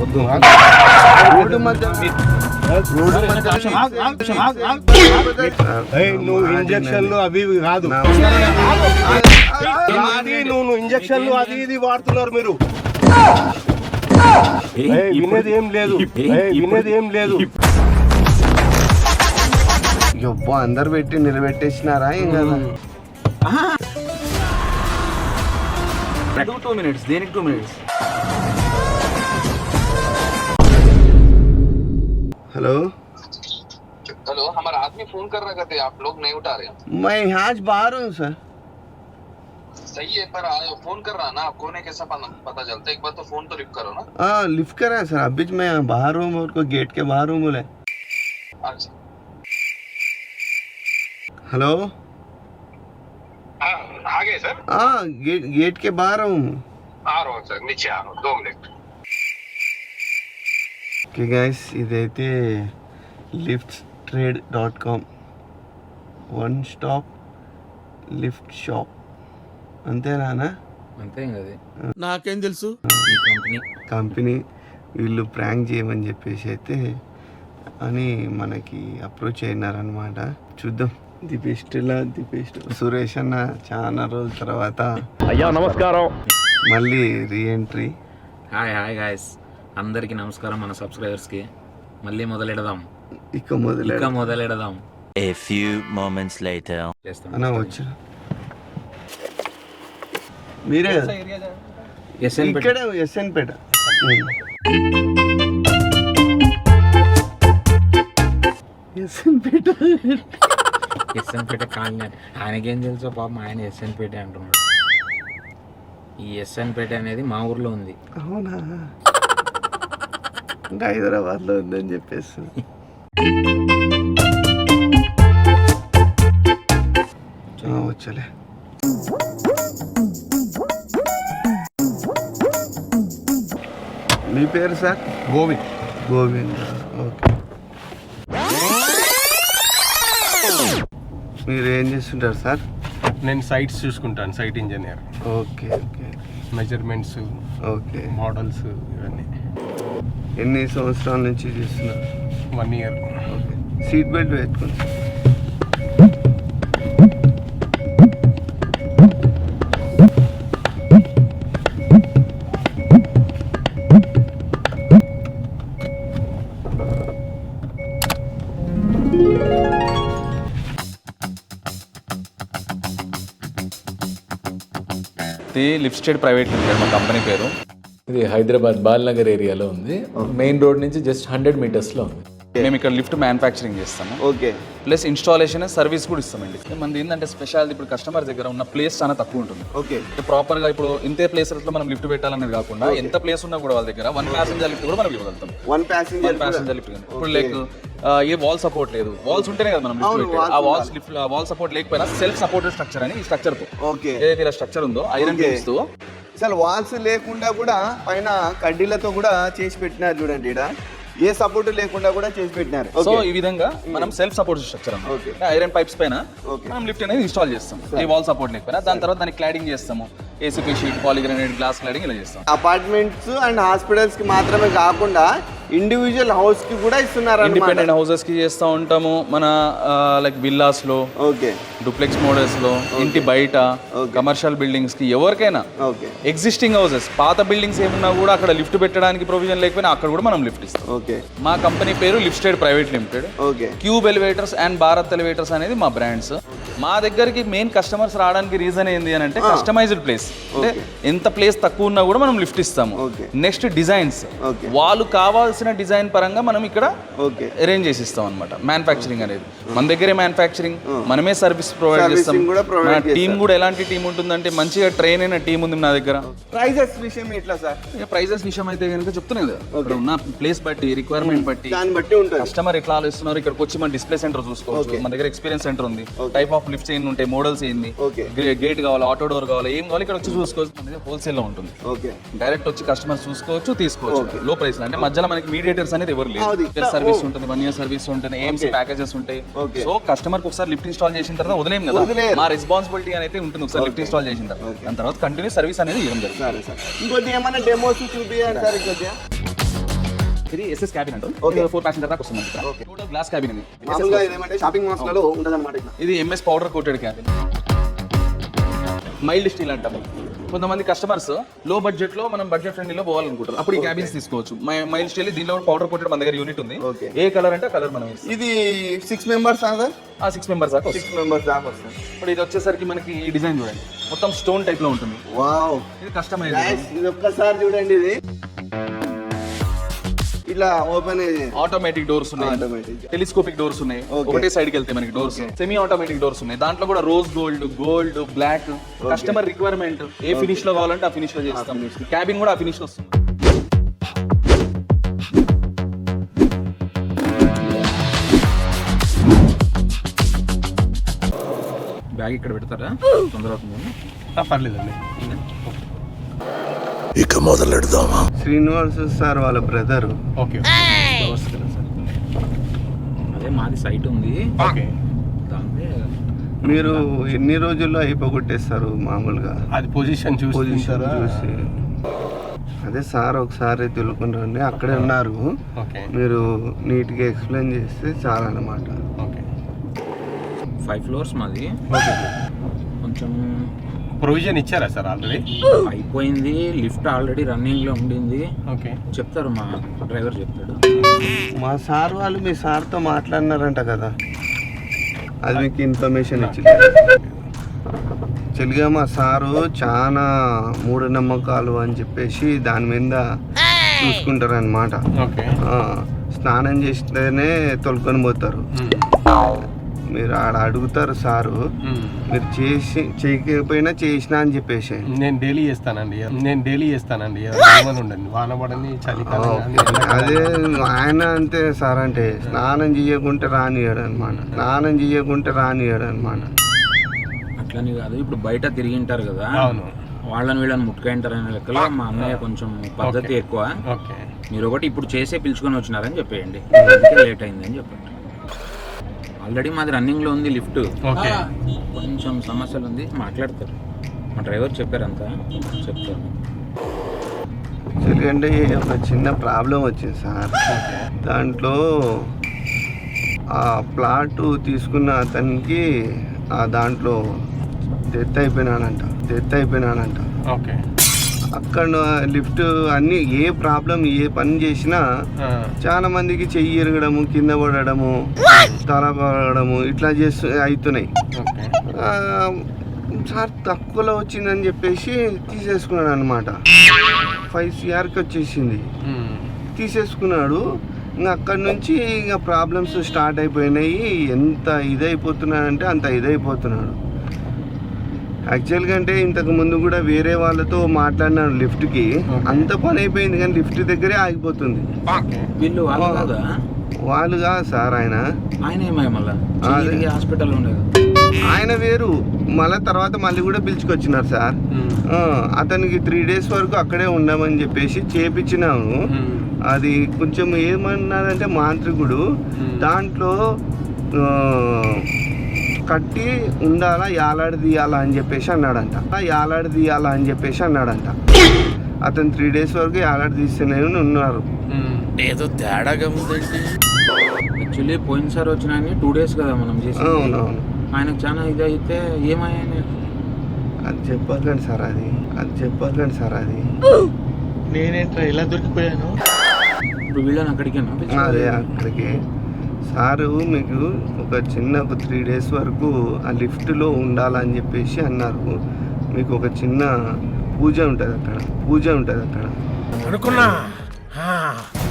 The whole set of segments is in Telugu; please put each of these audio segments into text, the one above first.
వద్దు రోడ్డు మధ్య నువ్వు ఇంజక్షన్లు అవి ఇవి కాదు, నువ్వు ఇంజక్షన్లు అది ఇది వాడుతున్నారు మీరు. వినేది ఏం లేదు, వినేది ఏం లేదు. యబ్బా అందరు పెట్టి నిలబెట్టేసినారా ఏం కదా. 2 minutes. देने 2 minutes. हेलो हेलो, हमारा आदमी फोन कर रहा थे, आप लोग नहीं उठा रहे. मैं यहाँ बाहर हूँ सर. सही है, पर फोन कर रहा ना, आप कौन है कैसा पता चलता है. एक बार तो फोन तो लिफ्ट करो ना. हाँ लिफ्ट करा है सर, अभी मैं बाहर हूँ, मेरे को गेट के बाहर हूँ बोले. अच्छा हेलो आ गए सर. हाँ गेट के बाहर हूँ. आ रहा हूँ सर, नीचे आ रहा हूँ 2 मिनट. ఓకే గైస్, ఇదైతే liftstrade.com one stop lift shop. అంతేనా? అంతే కదా, నాకేం తెలుసు. ఈ కంపెనీ వీళ్ళు ప్రాంక్ చేయమని చెప్పేసి అయితే అని మనకి అప్రోచ్ అయినారనమాట. చూద్దాం ది బెస్ట్ సురేష్ అన్న చాలా రోజుల తర్వాత అయ్యా నమస్కారం. మళ్ళీ రీఎంట్రీ. హాయ్ గాయస్, అందరికి నమస్కారం. మన సబ్స్క్రైబర్స్ కి మళ్ళీ మొదలెడదాం. A few moments later. అన్న వచ్చా మీరే ఇక్కడే ఎస్ఎన్ పేట. ఎస్ఎన్పేట కాలనీ. ఆయనకేం తెలుసో పాపం, ఆయన ఎస్ఎన్పేట అంటున్నాడు. ఈ ఎస్ఎన్పేట అనేది మా ఊర్లో ఉంది. అవునా? ఇంకా హైదరాబాద్ లో ఉందని చెప్పేసి. వచ్చలే. మీ పేరు సార్? గోవింద్. ఓకే. మీరు ఏం చేస్తుంటారు సార్? నేను సైట్స్ చూసుకుంటాను, site engineer. Okay measurements, okay, models ఇవన్నీ. ఎన్ని సంవత్సరాల నుంచి చేస్తున్నారు? 1 year. ఓకే. సీట్ బెల్ట్ వేసుకోండి. ఇది లిఫ్ట్స్టేడ్ ప్రైవేట్ లిమిటెడ్ మా కంపెనీ పేరు. ఇది హైదరాబాద్ బాల్నగర్ ఏరియాలో ఉంది. మెయిన్ రోడ్ నుంచి జస్ట్ 100 మీటర్స్లో ఉంది. మేము ఇక్కడ లిఫ్ట్ మ్యానుఫ్యాక్చరింగ్ చేస్తాము. ఓకే. ప్లస్ ఇన్స్టాలేషన్ సర్వీస్ కూడా ఇస్తామండి. మనది ఏంటంటే స్పెషాలిటీ, ఇప్పుడు కస్టమర్ దగ్గర ఉన్న ప్లేస్ చాలా తక్కువ ఉంటుంది. ఓకే. ప్రాపర్గా ఇప్పుడు ఇంతే ప్లేసెస్లో మనం లిఫ్ట్ పెట్టాలనేది కాకుండా ఎంత ప్లేస్ ఉన్నా కూడా వాళ్ళ దగ్గర 1 passenger లిఫ్ట్ కూడా మనం ఇవ్వగలుగుతాం. 1 passenger లిఫ్ట్. ఇప్పుడు లైక్ ఏ వాల్ సపోర్ట్ లేదు, వాల్స్ ఉంటేనే కదా మనం లిఫ్ట్ పెట్టాలి. ఆ వాల్స్ లిఫ్ట్ వాల్ సపోర్ట్ లేకపోయినా సెల్ఫ్ సపోర్టెడ్ స్ట్రక్చర్ అని ఈ స్ట్రక్చర్ తో, ఓకే, ఏదైతే ఇలా స్ట్రక్చర్ ఉందో ఐరన్ బీమ్స్ తో, అసలు వాల్స్ లేకుండా కూడా పైన కడ్డీలతో కూడా చేసి పెట్టినారు చూడండి. ఇక్కడ ఏ సపోర్ట్ లేకుండా కూడా చేసి పెట్టినారు. సో ఈ విధంగా మనం సెల్ఫ్ సపోర్ట్ స్ట్రక్చర్ అన్నమాట. ఐరన్ పైప్స్ పైన మనం లిఫ్ట్ అనేది ఇన్స్టాల్ చేస్తాం. ఈ వాల్ సపోర్ట్ లేకపోయినా దాని తర్వాత దానికి క్లాడింగ్ చేస్తాము. ACP sheet, polygranite, glass cladding ఇలా చేస్తాం. అపార్ట్మెంట్స్ అండ్ హాస్పిటల్స్ కి మాత్రమే కాకుండా ఇండివిజువల్ హౌస్ కి కూడా ఇస్తున్నారు. ఇండిపెండెంట్ హౌసెస్ కి చేస్తూ ఉంటాము. మన లైక్ విల్లాస్ లో, ఓకే, డూప్లెక్స్ మోడల్స్ లో, ఇంటి బయట, కమర్షియల్ బిల్డింగ్స్ కి, ఎవరికైనా ఎగ్జిస్టింగ్ హౌసెస్, పాత బిల్డింగ్స్ ఏమన్నా కూడా అక్కడ లిఫ్ట్ పెట్టడానికి ప్రొవిజన్ లేకపోయినా అక్కడ కూడా మనం లిఫ్ట్ ఇస్తాం. ఓకే. మా కంపెనీ పేరు Lifttrade private limited. Okay. Cube elevators and Bharat elevators అనేది మా బ్రాండ్స్. మా దగ్గరికి మెయిన్ కస్టమర్స్ రావడానికి రీజన్ ఏంది అని అంటే కస్టమైజ్డ్ ప్లేస్. అంటే ఎంత ప్లేస్ తక్కువ ఉన్నా కూడా మనం లిఫ్ట్ ఇస్తాము. నెక్స్ట్ డిజైన్స్, వాళ్ళు కావాల్సిన డిజైన్ పరంగా మనం ఇక్కడ అరేంజ్ చేసి ఇస్తాం అనమాట. మ్యానుఫ్యాక్చరింగ్ అనేది మన దగ్గరే మ్యానుఫ్యాక్చరింగ్, మనమే సర్వీస్ ప్రొవైడ్ చేస్తాం. మన టీం కూడా ఎలాంటి టీం ఉంటుందంటే మంచిగా ట్రైన్ అయిన టీం ఉంది నా దగ్గర. ప్రైజెస్ విషయం ఎట్లా సార్? ప్రైజెస్ విషయం అయితే కనుక చెప్తున్నాను కదా, ఇక్కడ ఉన్న ప్లేస్ బట్టి, రిక్వైర్మెంట్ బట్టి, దాన్ని బట్టి ఉంటుంది. కస్టమర్ ఎట్లా ఆలోచిస్తున్నారు, ఇక్కడికి వచ్చి మన డిస్ప్లే సెంటర్ చూసుకోవచ్చు. మన దగ్గర ఎక్స్పీరియన్స్ సెంటర్ ఉంది. టైప్ ఆఫ్ లిఫ్ట్స్ ఏంటి ఉంటాయి, మోడల్స్ ఏంది, గేట్ కావాలి, ఆటో డోర్ కావాలి, ఏం కావాలి ఇక్కడ వచ్చి చూసుకోవచ్చు. మన దగ్గర హోల్సేల్ లో ఉంటుంది. డైరెక్ట్ వచ్చి కస్టమర్ చూసుకోవచ్చు, తీసుకోవచ్చు లో ప్రైస్. అంటే మధ్యలో మనకి మీడియేటర్స్ అనేది ఎవరు అది. లేదు. సర్వీస్ ఉంటుంది, 1 year సర్వీస్ ఉంటుంది, ఏమ్స్ ప్యాకేజెస్ ఉంటాయి. సో కస్టమర్ కి ఒకసారి లిఫ్ట్ ఇన్స్టాల్ చేసిన తర్వాత వదిలేం కదా, మా రెస్పాన్సిబిలిటీ అనేది ఉంటుంది. ఒకసారి లిఫ్ట్ ఇన్స్టాల్ చేసిన తర్వాత దాని తర్వాత కంటిన్యూ సర్వీస్ అనేది ఇవ్వడం జరుగుతుంది. సరే సార్, ఇంకోటి ఏమైనా డెమోస్ చూపించండి సార్. కొద్దిగా ఇది ఎస్ఎస్ క్యాబిన్ అంటారు. 4 ప్యాసింజర్ దాకా వస్తుంది. టోటల్ గ్లాస్ క్యాబిన్ ఇది. మామూలుగా ఇదేమంటే షాపింగ్ మాల్స్ లలో ఉంటదన్నమాట ఇట్లా. ఇది MS powder coated cabin, mild steel అంటాము. కొంతమంది కస్టమర్స్ లో బడ్జెట్ లో మనం బడ్జెట్ ఫ్రెండ్లీలో పోవాలనుకుంటారు, అప్పుడు ఈ క్యాబిన్స్ తీసుకోవచ్చు. మైల్డ్ స్టీల్ దీనిలో పౌడర్ కోటెడ్ మన దగ్గర యూనిట్ ఉంది. ఏ కలర్ అంటే కలర్ మనం ఇస్తాం. ఇది 6 members సార్? 6 members దాకా 6 members దాకా వస్తుంది. ఇప్పుడు ఇది వచ్చేసరికి మనకి ఈ డిజైన్ చూడండి, మొత్తం స్టోన్ టైప్ లో ఉంటుంది. వావ్, ఇది కస్టమైజ్. ఇది ఒక్కసారి చూడండి, ఇది ఇట్లా ఓపెన్ ఆటోమేటిక్ డోర్స్ ఉన్నాయి, టెలిస్కోపిక్ డోర్స్ ఉన్నాయి. ఒకటే సైడ్ కి వెళ్తాయి మనకి డోర్స్. సెమీ ఆటోమేటిక్ డోర్స్ ఉన్నాయి. దాంట్లో కూడా rose gold, black, customer requirement ఏ ఫినిష్ లో కావాలంటే ఆ ఫినిష్ లో చేస్తాం. క్యాబిన్ కూడా ఆ ఫినిష్ లో వస్తుంది. బ్యాగ్ ఇక్కడ పెడతారా? తొందర అవుతుంది. పర్లేదండి. ఇక మొదలెడదామా? శ్రీనివాస్ సార్ వాళ్ళ బ్రదర్. ఓకే, అదే మాది సైట్ ఉంది, ఓకే. దాంట్లో మీరు ఎన్ని రోజుల్లో అయిపోగొట్టేస్తారు మామూలుగా? అది పొజిషన్ పొజిషన్ చూసి. అదే సార్ ఒకసారి తెలుసుకుని అక్కడే ఉన్నారు, ఓకే, మీరు నీట్గా ఎక్స్ప్లెయిన్ చేస్తే చాలా అన్నమాట. ఓకే, 5 floors మాది. ఓకే. కొంచెం ప్రొవిజన్ ఇచ్చారా సార్ ఆల్రెడీ? అయిపోయింది, లిఫ్ట్ ఆల్రెడీ రన్నింగ్ లో ఉండింది. ఓకే, చెప్తారు, మా డ్రైవర్ చెప్తాడు. మా సార్ వాళ్ళు మీ సార్తో మాట్లాడినారంట కదా, అది మీకు ఇన్ఫర్మేషన్ ఇచ్చింది. యాక్చువల్గా మా సారు చాలా మూఢనమ్మకాలు అని చెప్పేసి దాని మీద చూసుకుంటారు అనమాట. ఓకే. స్నానం చేస్తేనే తొలుకొని పోతారు. మీరు ఆడ అడుగుతారు సారు, మీరు చేయకపోయినా చేసినా అని చెప్పేసి. నేను డైలీ చేస్తానండి, ఏమని ఉండండి, వాన పడని చలికాలం కానీ. అదే ఆయన అంతే సార్, అంటే స్నానం చేయకుంటే రానియడు అనమాట. అట్లని కాదు, ఇప్పుడు బయట తిరిగింటారు కదా, అవును, వాళ్ళని వీళ్ళని ముట్టుకుంటారు అనే లెక్కలో మా అన్నయ్య కొంచెం పద్ధతి ఎక్కువ. ఓకే. మీరు ఒకటి ఇప్పుడు చేసే పిలుచుకొని వచ్చినారని చెప్పేయండి, లేట్ అయింది అని చెప్పండి. ఆల్రెడీ మాది రన్నింగ్ లో ఉంది లిఫ్ట్, ఓకే. కొంచెం సమస్యలు ఉంది, మాట్లాడతారు. మా డ్రైవర్ చెప్పారంతా, చెప్తారు. ఎందుకంటే ఒక చిన్న ప్రాబ్లం వచ్చింది సార్. దాంట్లో ఆ ప్లాట్ తీసుకున్న అతనికి దాంట్లో డెత్ అయిపోయినాడంట. ఓకే. అక్కడ లిఫ్ట్ అన్ని ఏ ప్రాబ్లం ఏ పని చేసినా చాలా మందికి చెయ్యి ఎరగడము, కింద పడడము, తల పడడము ఇట్లా అవుతున్నాయి. సార్ తక్కువలో వచ్చిందని చెప్పేసి తీసేసుకున్నాడు అనమాట. 5 CRకి వచ్చేసింది, తీసేసుకున్నాడు. ఇంకా అక్కడి నుంచి ఇంకా ప్రాబ్లమ్స్ స్టార్ట్ అయిపోయినాయి. ఎంత ఇదైపోతున్నాడంటే అంత ఇదైపోతున్నాడు. యాక్చువల్గా అంటే ఇంతకు ముందు కూడా వేరే వాళ్ళతో మాట్లాడినాడు లిఫ్ట్కి, అంత పని అయిపోయింది కానీ లిఫ్ట్ దగ్గరే ఆగిపోతుంది. వీళ్ళు వాళ్ళు కాదు సార్, ఆయన హాస్పిటల్ ఉండేది. ఆయన వేరు. తర్వాత మళ్ళీ కూడా పిలుచుకొచ్చినారు సార్. అతనికి 3 days వరకు అక్కడే ఉండమని చెప్పేసి చేపించినాము. అది కొంచెం ఏమన్నారంటే మాంత్రికుడు దాంట్లో కట్టి ఉండాలా, యాలాడదీయాలా అని చెప్పేసి అన్నాడంట. అతను 3 days వరకు యాలాడదీస్తూనే ఉన్నారు. ఏదో తేడాగా ఉందండి. యాక్చువల్లీ పోయినసారి వచ్చిన 2 days కదా మనం చేసి. అవునవును, ఆయనకు చాలా ఇదైతే ఏమయ్యాయి అది చెప్పకండి సార్. అది నేనేంట్రా ఇలా దొరికిపోయాను. ఇప్పుడు వీళ్ళని అక్కడికేనా? అదే అక్కడికి. సారు మీకు ఒక 3 days వరకు ఆ లిఫ్ట్లో ఉండాలని చెప్పేసి అన్నారు. మీకు ఒక చిన్న పూజ ఉంటుంది అక్కడ. అనుకున్నా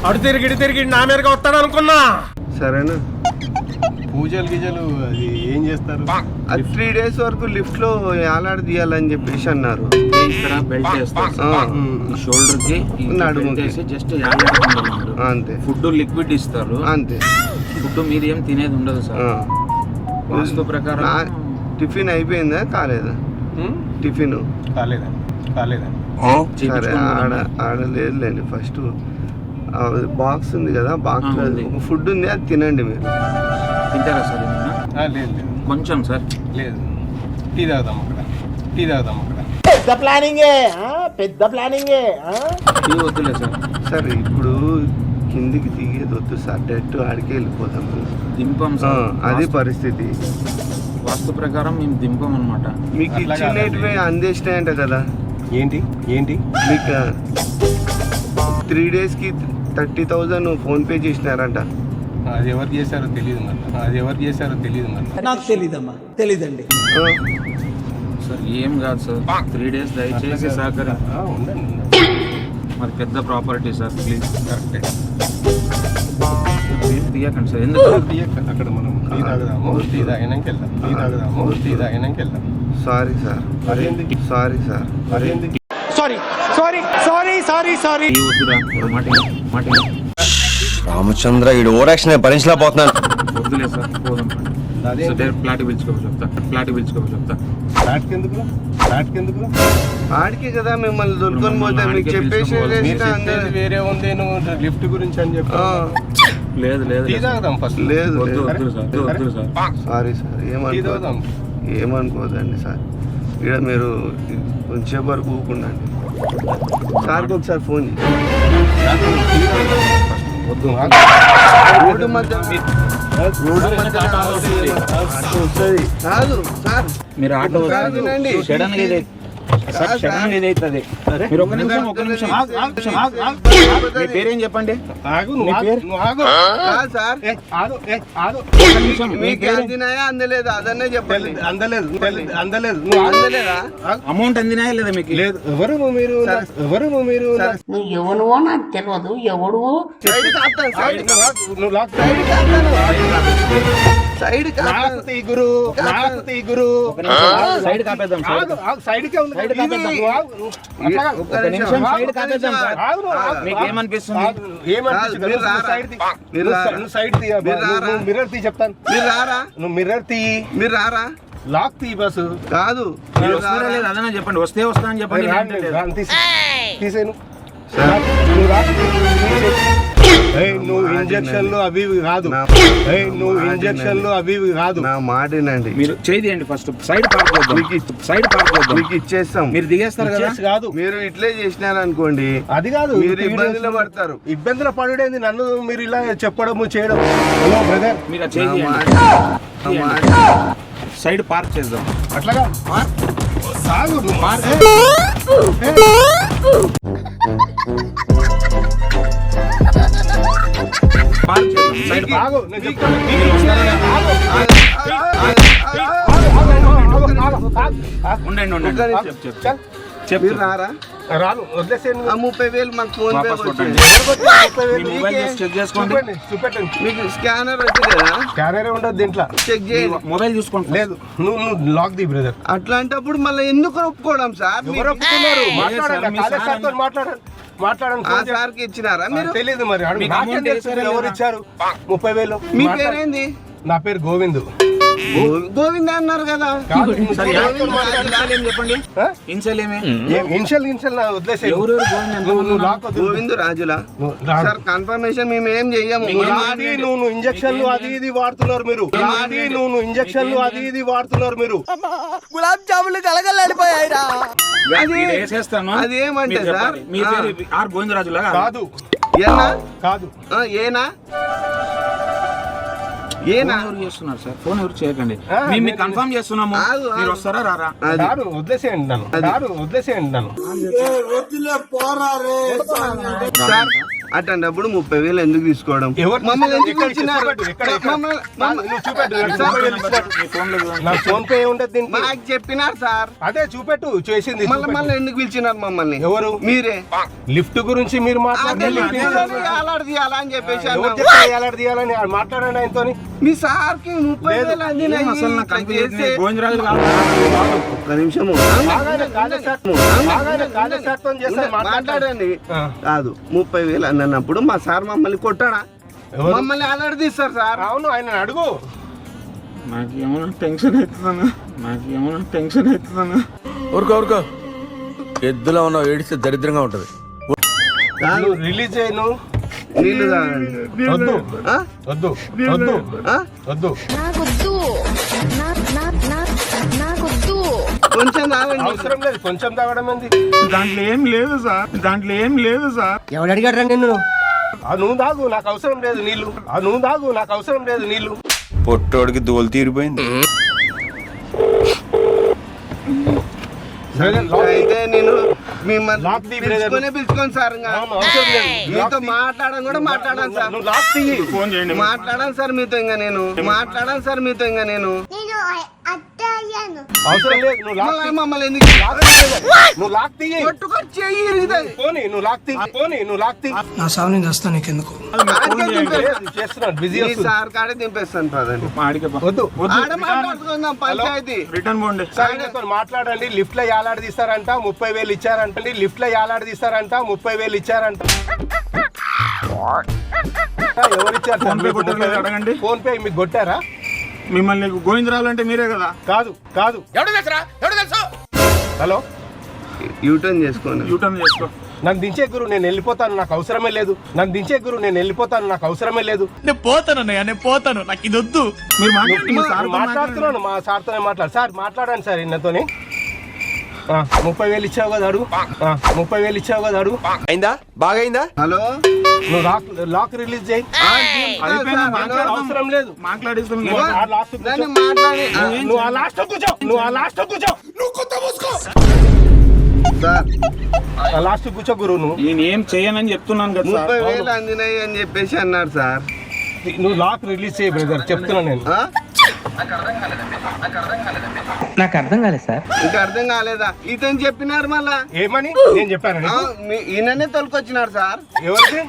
అడు తిరిగి నా మీదగా వస్తాడు అనుకున్నా. సరేనా? పూజలు అది ఏం చేస్తారు? అది 3 days వరకు లిఫ్ట్లో యాలాడదీయాలని చెప్పేసి అన్నారు. ఇక్కడ బెల్ట్ వేస్తారు, షోల్డర్ కి నడుముకి జస్ట్ అంతే. ఫుడ్ లిక్విడ్ ఇస్తారు అంతే. ఫుడ్ మీరు ఏం తినేది ఉండదు సార్. వాస్తు ప్రకారం టిఫిన్ అయిపోయిందా కాలేదా? టిఫిన్ కాలేదండి. సరే, ఆడలేదులేండి. ఫస్ట్ బాక్స్ ఉంది కదా, బాక్స్ ఫుడ్ ఉంది, అది తినండి మీరు. తింటారా సార్ ఏమన్నా? లేదు లేదు కొంచెం సార్. లేదు, టీ తాగుదాం అక్కడ, టీ తాగుదాం అక్కడ. పెద్ద ప్లానింగే. టీ వద్దులే సార్. సార్ ఇప్పుడు కిందికి దిగేది వద్దు సార్, డైరెక్ట్ ఆడికే వెళ్ళిపోతాం. దింపం సార్, అదే పరిస్థితి. వాస్తు ప్రకారం మేము దింపం అనమాట. మీకు ఇచ్చినవి అందేసినాయంట కదా. ఏంటి ఏంటి మీకు 3 daysకి 30,000 ఫోన్పే చేసినారంట. అది ఎవరు చేశారో తెలియదు మరి, అది ఎవరు చేశారో తెలియదు మరి. నాకు తెలీదండి. సార్ ఏం కాదు సార్, 3 days దయచేసి సహకరి. ఉండండి, మాది పెద్ద ప్రాపర్టీ సార్, ప్లీజ్. కరెక్టే. తీయకండి సార్. ఎందుకు అక్కడ మనం టీ తాగుదాము, టీ తాగినాక వెళ్దాం, టీ తాగుదాము, టీ తాగినాక వెళ్దాం. సారీ సార్, అదేంటి సారీ సార్. అదేంటి సారీ. టీ వద్దురా, మాట రామచంద్ర ఈ ఓవరాక్షన్ భరించలేకపోతున్నాను. వద్దులే సార్, పోదాం. ఫ్లాట్ పిలుచుకోవచ్చు చెప్తా. ఫ్లాట్కి ఎందుకు, ఫ్లాట్కి ఎందుకు? ఆడికి కదా మిమ్మల్ని దొరుకుని పోతే మీకు చెప్పేసి మీరు చెప్పేది వేరే ఉంది, నువ్వు లిఫ్ట్ గురించి అని చెప్పి. లేదు టీ తాగుదాం ఫస్ట్. లేదు వద్దు సార్. సారీ సార్, టీ తాగుదాం. ఏమనుకోదండి సార్. ఇక్కడ మీరు కొంచెం వరకు ఊకుండండి. సార్కి ఒకసారి ఫోన్ చేయండి. వద్దు, రోడ్డు మధ్య వస్తుంది కాదు సార్. మీరు ఆటో తినండి. సడన్ గా ఇది అవుతుంది. మీరు ఒక్క నిమిషం మీ పేరేం చెప్పండి. ఆగు, నువ్వు ఆగు, నువ్వు ఆగు. కాదు సార్, ఆగు, ఆగు. మీకు అందినాయా అందలేదు అదన్నే చెప్పండి. అందలేదు, అందలేదు. నువ్వు అందలేదా? అమౌంట్ అందినాయా లేదా మీకు? లేదు. ఎవరు మీరు? నువ్వు ఎవరువో నాకు తెలియదు. ఎవడు సైడ్ కాపుతాను, సైడ్ నువ్వు లాక్ సైడ్ గురు, గురు. సైడ్ కాపేద్దాం సార్. సైడ్కే ఉంది. సైడ్ కాపేద్దాం. ఒక్క ఒక నిమిషం సైడ్ కాపేద్దాం సార్. మీకు ఏమనిపిస్తుంది? మిర్రర్ తీ చెప్తాను. మీరు రారా? నువ్వు మిర్రర్ తీ, మీరు రారా? లాక్ తీ బస్సు. కాదు మీరు వస్తారా లేదా అదన్నా చెప్పండి. వస్తే వస్తా అని చెప్పండి. తీసేను. నువ్వు ఇంజక్షన్లు అవి కాదు, నువ్వు ఇంజక్షన్లు అవి కాదు. నా మాటేనండి. మీరు చేయండి ఫస్ట్. సైడ్ పార్క్ మీకు ఇచ్చేస్తాం. మీరు దిగేస్తారు కదా. కాదు, మీరు ఇట్లే చేసినారనుకోండి, అది కాదు. మీరు ఇబ్బందులు పడతారు. ఇబ్బందులు పడేది నన్ను మీరు ఇలా చెప్పడము చేయడం. హలో బ్రదర్, మీరు చేయండి. సైడ్ పార్క్ చేద్దాం. అట్లాగా కాదు. నువ్వు పార్క్ చేద్దాం. సైడ్ ఆగు, నేను చెప్తాను. ఉండండి. మీరు రారా? రాను, వదిలేసేయండి. ఆ 30,000 మాకు ఫోన్ పే వాపస్ వచ్చింది. మీ మొబైల్ చేసి చెక్ చేసుకోండి. చూపెట్టండి. మీకు స్కానర్ వచ్చింది కదా, క్యారియర్ ఉండదు దీంట్లో. చెక్ చేయండి. మొబైల్ చూసుకోండి. లేదు, నువ్వు లాక్ ది బ్రదర్. అట్లాంటప్పుడు మళ్ళీ ఎందుకు ఒప్పుకోవడం సార్? ఎవరు ఒప్పుకున్నారు? మాట్లాడండి, మీ కాలేజ్ సార్తో మాట్లాడండి. ఆ సార్కి ఇచ్చినారా మీరు? తెలీదు మరి, మీకు అమౌంట్ ఎవరు ఇచ్చారు? 30,000. మీ పేరేంది? నా పేరు గోవింద్. గోవింద అన్నారు కదా. చెప్పండి. ఇన్సల్ ఏమే? ఇన్షియల్ వదిలేసే. ఎవరెవరు గోవింద్? గోవింద్ రాజులా? సార్ కన్ఫర్మేషన్ మేము ఏం చెయ్యము. నువ్వు ఇంజక్షన్లు అది ఇది వాడుతున్నారు మీరు. నువ్వు ఇంజక్షన్లు అది ఇది వాడుతున్నారు మీరు. గులాబ్ జాములు కలగలాడిపోయాయిరా. వేసేస్తాను. అది ఏమంటే సార్, మీ పేరు ఆర్ గోవిందరాజులా? కాదు, ఏనా? కాదు. ఏనా? ఎవరు చేస్తున్నారు సార్? ఫోన్ ఎవరు చేయకండి. మేము కన్ఫర్మ్ చేస్తున్నాము. మీరు వస్తారా రారా? రాను, వదిలేసేయండి నన్ను. వదిలేసేయండి నన్ను. సార్ అట్లాంటప్పుడు 30,000 ఎందుకు తీసుకోవడం? మమ్మల్ని ఎందుకు ఇచ్చినారు? నా ఫోన్ పే ఉండదు దీనికి. మాకు చెప్పినారు సార్. అదే చూపెట్టు, చేసింది. మళ్ళీ ఎందుకు పిలిచినారు మమ్మల్ని? ఎవరు? మీరే. లిఫ్ట్ గురించి మీరు మాట్లాడాలని చెప్పేసి తీయాలని మాట్లాడండి ఆయనతో. మీ సార్కి 30,000 అందినాయి. అసలు నాకు కనిపించే గోవిందరాజు కాదు. ఒక్క నిమిషము మాట్లాడండి. కాదు 30,000 అన్నప్పుడు మా సార్ మమ్మల్ని కొట్టాడా? మమ్మల్ని అలర్ట్ తీస్తారు సార్. అవును, ఆయన అడుగు. నాకేమన్నా టెన్షన్ అవుతుందన్నా. ఊరుకో ఎద్దులో ఉన్న ఏడిస్తే దరిద్రంగా ఉంటది. రిలీజ్ చేయను. నీళ్లు తాగండి. వద్దు ఆ? వద్దు వద్దు ఆ? వద్దు. కొంచెం తాగండి. అవసరం లేదు, కొంచెం తాగడం ఏంది? దాంట్లో ఏం లేదు సార్, దాంట్లో ఏం లేదు సార్. ఎవడు అడిగాడు నిన్ను? నువ్వు తాగు, నాకు అవసరం లేదు నీళ్లు. నువ్వు తాగు, నాకు అవసరం లేదు నీళ్లు. పొట్టోడికి దోలు తీరిపోయింది. అయితే నేను మిమ్మల్ని లాక్ తీ బ్రదర్. పిలుచుకోండి సార్. ఇంకా అవసరం లేదు. మీతో మాట్లాడడం కూడా మాట్లాడాను సార్. నువ్వు లాక్ తీయి. ఫోన్ చేయండి. మాట్లాడాను సార్ మీతో ఇంకా నేను. మాట్లాడాను సార్ మీతో ఇంకా నేను. అవసరం లేదు. నువ్వు లాక్ తీ. మమ్మల్ని ఎందుకు లాక్ తీ బ్రదర్. నువ్వు లాక్ తీయి. కొట్టుకొని చెయ్యి ఇరుగుతుంది. పోనీ నువ్వు లాక్ తీ. పోనీ నువ్వు లాక్ తీ. నా సావు నేను చేస్తాను నీకెందుకు. లేదు, చేస్తున్నాను, బిజీ మీ వస్తుంది. సార్ కాడే దింపేస్తాను పదండి. వద్దు ఆడ మాట్లాడుకుందాం పంచాయతీ. రిటర్న్ పోండి. సార్ నాతో మాట్లాడండి. లిఫ్ట్ లో ఏలాడ తీస్తారంట, 30,000 ఇచ్చారంట. లిఫ్ట్ లో ఏలాడ తీస్తారంట, 30,000 ఇచ్చారంట. ఎవరు ఇచ్చారు? ఫోన్ పే కొట్టారు కదా, అడగండి. ఫోన్ పే మీకు కొట్టారా? మిమ్మల్ని గోవిందరావు అంటే మీరే కదా. కాదు కాదు. హలో, యూటర్న్ చేసుకోండి. యూటర్న్ చేసుకో. నన్ను దించే గురు, నేను వెళ్ళిపోతాను, నాకు అవసరమే లేదు. నన్ను దించే గురు, నేను వెళ్ళిపోతాను, నాకు అవసరమే లేదు. నేను పోతానన్నయ్య, నేను పోతాను, నాకు ఇది వద్దు. మీరు మాట్లాడండి, మీ సార్తో మాట్లాడుతున్నాను, మా సార్తోనే మాట్లాడు. సార్ మాట్లాడండి సార్ ఈయనతోని. 30,000 ఇచ్చావు కదా అడుగు. 30,000 ఇచ్చావు కదా అడుగు. అయిందా? బాగా అయిందా? హలో, నువ్వు లాక్ రిలీజ్ చేయి. అవసరం లేదు. మాట్లాడిస్తాం. ఆ లాస్ట్ కూర్చో. దాన్ని మాట్లాడి నువ్వు ఆ లాస్ట్ కూర్చో. నువ్వు ఆ లాస్ట్ కూర్చో. సార్ ఆ లాస్ట్ కూర్చో గురు. నువ్వు నేను ఏం చేయనని చెప్తున్నాను కదా సార్. 30,000 అందినాయి అని చెప్పేసి అన్నారు సార్. నువ్వు లాక్ రిలీజ్ చేయి బ్రదర్, చెప్తున్నా నేను. ఆ? నాకు అర్థం కాలేదు సార్. ఇంకా అర్థం కాలేదా? ఇతను చెప్పినారు మళ్ళా. ఏమని నేను చెప్పాను? ఈయననే తొలకొచ్చినారు సార్. ఎవరికి?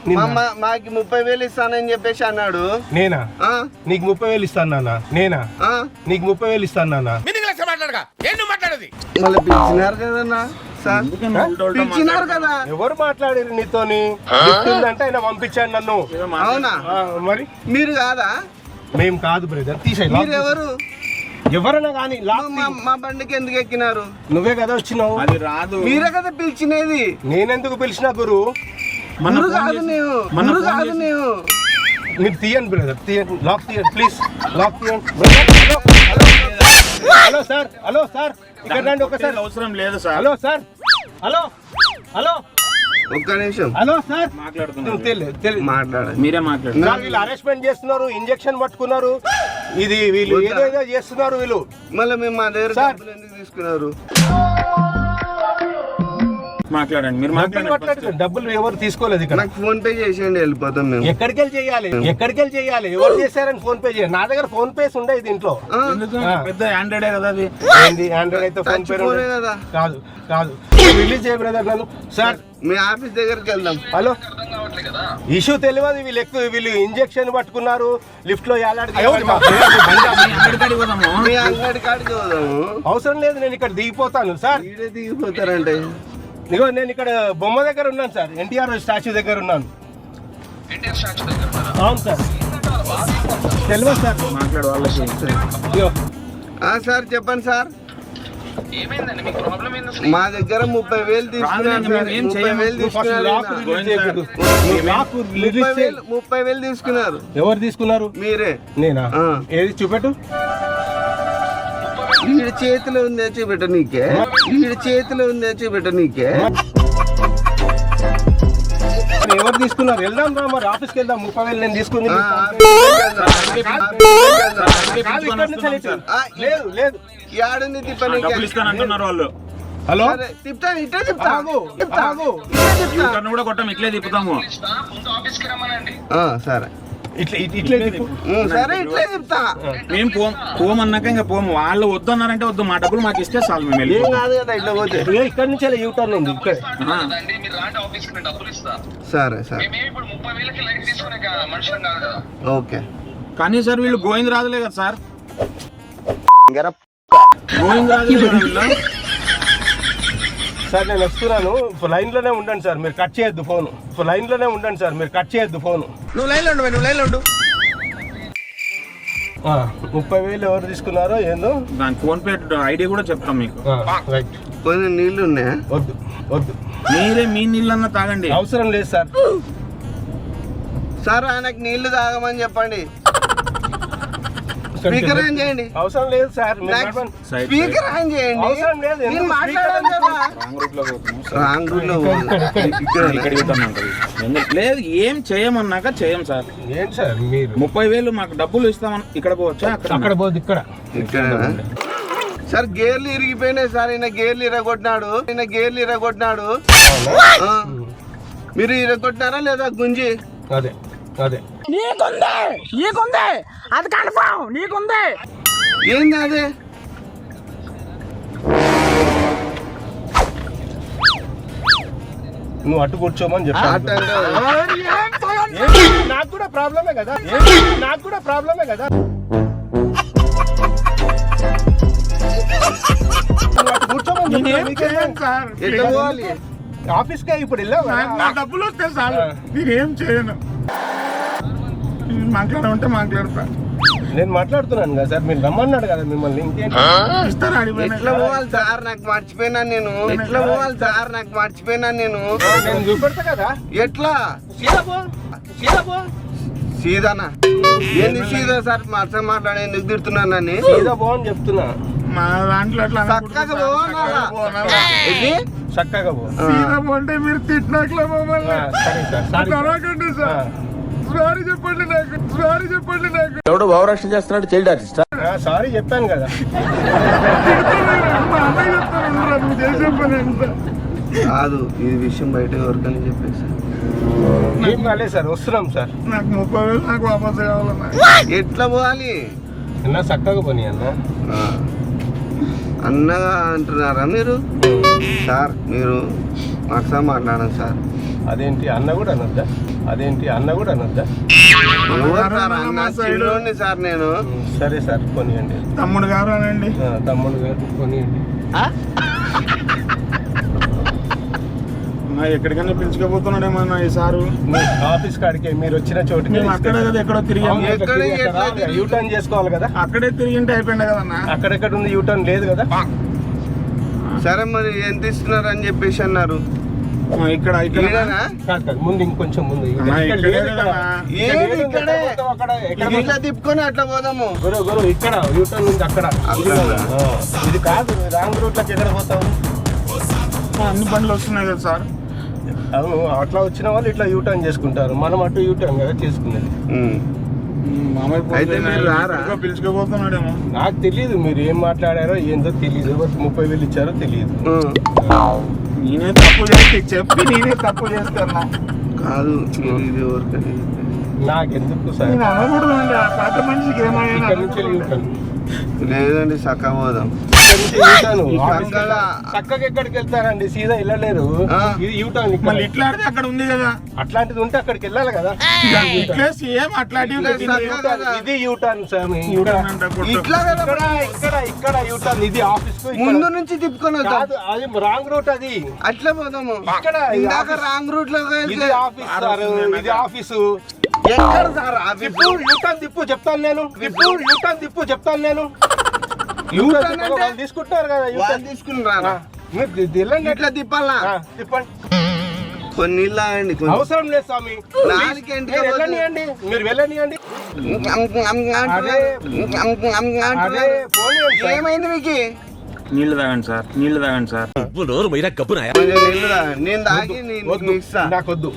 మాకి 30,000 ఇస్తానని చెప్పేసి అన్నాడు. నేనా? ఆ? నీకు 30,000 ఇస్తాను నాన్న. నేనా? ఆ? నీకు 30,000 ఇస్తాను నాన్న. మళ్ళీ పిలిచినారు కదన్నా సార్. పిలిచినారు కదా. ఎవరు మాట్లాడారు నీతోని? లిఫ్ట్ ఉందంటే ఆయన పంపించాడు నన్ను. అవునా? మరి మీరు కాదా? మేము కాదు బ్రదర్, తీసేయి. మీరు ఎవరు? ఎవరైనా కానీ లాక్ మా బండికి ఎందుకు ఎక్కినారు? నువ్వే కదా వచ్చినావు. అది రాదు. మీరే కదా పిలిచినది. నేనెందుకు పిలిచినా గురు? మురు కాదు నీవు. మురు కాదు నీవు. మీరు తీయండి బ్రదర్, తీయండి. లాక్ తీయండి ప్లీజ్. లాక్ తీయండి brother. Hello sir, hello sir, ఇక్కడ రండి ఒకసారి. అవసరం లేదు sir. Hello sir, hello hello, ఒక్క నిమిషం హలో సార్. మాట్లాడుతున్నాను. తెలియదు. మాట్లాడండి. మీరే మాట్లాడండి. సార్ వీళ్ళు అరెస్ట్మెంట్ చేస్తున్నారు, ఇంజెక్షన్ పట్టుకున్నారు. ఇది వీళ్ళు ఏదో చేస్తున్నారు వీళ్ళు. మళ్ళీ మేము మా దగ్గర సార్. డబ్బులు ఎందుకు తీసుకున్నారు? మాట్లాడండి. మీరు మాట్లాడండి. డబ్బులు ఎవరు తీసుకోలేదు ఇక్కడ. నాకు ఫోన్ పే చేసేయండి, వెళ్ళిపోతాం మేము. ఎక్కడికి వెళ్ళి చేయాలి? ఎక్కడికి వెళ్ళి చేయాలి? ఎవరు చేశారని ఫోన్ పే చేయాలి? నా దగ్గర ఫోన్ పేస్ ఉండే దీంట్లో. ఎందుకు? పెద్ద ఆండ్రాయిడే కదా అది. ఏంది ఆండ్రాయిడ్ అయితే ఫోన్ పే ఫోనే కదా. కాదు కాదు. రిలీజ్ చేయ బ్రదర్ నన్ను. సార్ మీ ఆఫీస్ దగ్గరికి వెళ్దాం. హలో, ఇష్యూ తెలియదు. వీళ్ళు ఇంజెక్షన్ పట్టుకున్నారు, లిఫ్ట్ లో ఏలాడి. మీ అంగడి కాడికి పోదాము. అవసరం లేదు, నేను ఇక్కడ దిగిపోతాను సార్. ఈడే దిగిపోతారంటే ఇగో నేను ఇక్కడ బొమ్మ దగ్గర ఉన్నాను సార్, ఎన్టీఆర్ స్టాచ్యూ దగ్గర ఉన్నాను. అవును సార్, తెలియదు సార్. మాట్లాడు వాళ్ళకి. ఇగో సార్ చెప్పండి సార్. ఏమైందండి? మీకు ప్రాబ్లం ఏంది అసలు? మా దగ్గర 30,000 తీసుకున్నారు సార్. 30,000 తీసుకున్నారు. లాక్ రిలీజ్ చేయకూడదు. లాక్ రిలీజ్ చేయ. 30,000 తీసుకున్నారు. ఎవరు తీసుకున్నారు? మీరే. నేనా? ఆ. ఏది చూపెట్టు. వీడి చేతిలో ఉందే చూపెట్ట నీకే. వీడి చేతిలో ఉందే చూపెట్ట నీకే. ఎవరు తీసుకున్నారు? వెళ్దాం రా మరి, ఆఫీస్కి వెళ్దాం. 30,000 నేను తీసుకుంది. లేదు లేదు. యాడుంది తిప్పని? డబ్బులు ఇస్తాను అంటున్నారు వాళ్ళు. హలో, తిప్తాను, ఇట్లా చెప్తా. కూడా కొట్టాం, ఇట్లే తిప్పుతాము. ముందు ఆఫీస్కి రమ్మనండి. సరే ఇట్లే సరే ఇట్లే చెప్తా. మేము పోమన్నాక ఇంకా పోము. వాళ్ళు వద్దు అన్నారంటే వద్దు, మా డబ్బులు మాకు ఇస్తే చాలు. మేము ఏం వెళ్ళిపోతాం. కాదు కదా ఇట్లా పోతే. ఇక్కడ నుంచి యూటర్న్ ఉంది ఇక్కడ. కదండి, మీరు రాండి ఆఫీస్కి, నేను డబ్బులు ఇస్తా. సరే సరే మేమేమి ఇప్పుడు 30,000కి లైట్ తీసుకునే మనుషులం కాదు కదా. ఓకే. కానీ సార్ వీళ్ళు గోవింద్ రాదులే కదా సార్. గోవింద్ రాజులే కదా వీళ్ళు. సార్ నేను వస్తున్నాను, లైన్ లోనే ఉండండి సార్, మీరు కట్ చేయొద్దు ఫోన్. లైన్ లోనే ఉండండి సార్, మీరు కట్ చేయొద్దు ఫోన్. నువ్వు లైన్లో ఉండు, నువ్వు లైన్లో ఉండు. 30,000 ఎవరు తీసుకున్నారో ఏందో. దాని ఫోన్ పే ఐడి కూడా చెప్తాం మీకు. రైట్. కొన్ని నీళ్లు ఉన్నాయా? వద్దు వద్దు, మీరే మీ నీళ్ళన్నా తాగండి. అవసరం లేదు సార్. సార్ ఆయనకు నీళ్లు తాగమని చెప్పండి. స్పీకర్ ఆన్ చేయండి. అవసరం లేదు సార్, స్పీకర్ ఆన్ చేయండి. అవసరం లేదు. నేను మాట్లాడాను కదా. రాంగ్ రూట్ లో లేదు, ఏం చేయమన్నాక చేయం సార్. ఏంటి సార్ మీరు 30,000 మాకు డబ్బులు ఇస్తామని ఇక్కడ పోవచ్చా? అక్కడ పోదు ఇక్కడ సార్ గేర్లు ఇరిగిపోయినాయి సార్. ఈయన గేర్లు ఇరగొట్టినాడు. మీరు ఇరగొట్టినారా లేదా గుంజి? అదే అదే నీకుంది అది కన్ఫర్మ్, నీకుంది. ఏంది అదే? నువ్వు అటు కూర్చోమని చెప్పా. నాకు కూడా ప్రాబ్లమే కదా. నువ్వు అటు కూర్చోమని ఎట్లా పోవాలి? ఆఫీస్కే ఇప్పుడు వెళ్ళావు. నా డబ్బులు వస్తే చాలు, నేనేం చేయను. మాట్లాడమంటే మాట్లాడతా. నేను మాట్లాడుతున్నాను కదా సార్, మీరు రమ్మన్నాడు కదా మిమ్మల్ని. ఇంకేంటి ఇస్తారా? ఎట్లా పోవాలి సార్? నాకు మర్చిపోయినాను నేను. నేను చూపెడతా కదా. ఎట్లా? సీదా పో. సీదానా? ఏంది సీదా సార్? మాట్లాడే ఎందుకు తిడుతున్నాను నన్ను? సీదా పో అని చెప్తున్నా. మా దాంట్లో అట్లా చక్కగా పోవాలా? ఏంది? చక్కగా పో. అంటే మీరు తిట్టినట్లే మమ్మల్ని. సరే సార్, అలాగండి సార్. సారీ చెప్పండి నాకు. ఎవడో భావరక్షణ చేస్తున్నాడు, చైల్డ్ ఆర్టిస్ట్. సారీ చెప్పాను కదా. మా అన్నయ్య చెప్తాను, నువ్వు చేసే పని ఎంత. కాదు, ఈ విషయం బయట ఎవరికని చెప్పేసి ఏం కాలేదు సార్, వస్తున్నాం సార్. నాకు 30,000 నాకు వాపస్ కావాలన్నా. ఎట్లా పోవాలి? అన్న చక్కగా పోనీ అన్న. అన్నగా అంటున్నారా మీరు? సార్ మీరు మాకు మాట్లాడండి సార్. అదేంటి అన్న కూడా అనొద్దా? ఎవరు సార్ అన్న? చిన్నోడిని సార్ నేను. సరే సార్ కొనియండి. తమ్ముడు గారు అనండి. తమ్ముడు గారు కొనియండి. ఎక్కడికైనా పిలుచుకోబోతున్నాడేమన్నా ఈ సారు. ఆఫీస్ కాడికి మీరు వచ్చిన చోటుకి మేము అక్కడే కదా ఎక్కడో తిరిగాము. యూటర్న్ చేసుకోవాలి కదా. అక్కడే తిరిగింటే అయిపోయింది కదన్నా. అక్కడెక్కడ ఉంది యూటర్న్ లేదు కదా. సరే మరి ఎంత ఇస్తున్నారు అని చెప్పేసి అన్నారు. ఇక్కడ ఇక్కడేనా? కాదు, ముందు ఇంకొంచెం ముందు. ఇట్లా తిప్పుకొని అట్లా పోదాము. గురు ఇక్కడ యూటర్న్ ఉంది అక్కడ. ఇది కాదు, రాంగ్ రూట్ లోకి ఎక్కడ పోతావు? అన్ని బండ్లు వస్తున్నాయి కదా సార్. అవును, అట్లా వచ్చిన వాళ్ళు ఇట్లా యూటర్న్ చేసుకుంటారు. మనం అటు యూటర్న్ కదా చేసుకునేది. అయితే మీరు రారా? పిలుచుకోబోతున్నాడేమో. నాకు తెలియదు మీరు ఏం మాట్లాడారో ఏందో తెలియదు. 30,000 ఇచ్చారో తెలియదు. నేనే తప్పు చేస్తే చెప్పి నేనే తప్పు చేస్తాను. కాదు, ఇది ఎవరికని నాకెందుకు సార్? నేను అనకూడదండి. ఆ పాత మనిషికి ఏమైనా ఇక్కడ నుంచి యూటర్న్ లేదండి, చక్కగా పోదాం. చక్కగా ఎక్కడికి వెళ్తారండి? సీదా వెళ్ళలేరు. ఇది యూటర్న్. మళ్ళీ ఇట్లా అక్కడ ఉంది కదా. అట్లాంటిది ఉంటే అక్కడికి వెళ్ళాలి కదా. ఇట్లా సేమ్ అట్లాంటివి. ఇది యూటర్న్ సార్. ఇక్కడ యూటర్న్. ఇది ఆఫీస్ ముందు నుంచి తిప్పుకొని కాదు, అది రాంగ్ రూట్. అది అట్లా పోదాము. ఇక్కడ ఇందాక రాంగ్ రూట్ లో ఇది ఆఫీస్ సార్. ఇది ఆఫీసు. ఎక్కడ సార్? యూటర్న్ తిప్పు చెప్తాను నేను. యూటర్న్ అంటే తీసుకుంటారు కదా. వాళ్ళు తీసుకున్నారా? వెళ్ళండి, ఇట్లా తిప్పాలా? తిప్పండి. కొన్ని నీళ్ళు తాగండి. అవసరం లేదు స్వామి. మీరు వెళ్ళనియండి. ఏమైంది మీకు? నీళ్లు తాగండి సార్. నీళ్ళు తాగండి. నేను తాగి ఇస్తా. నాకొద్దు.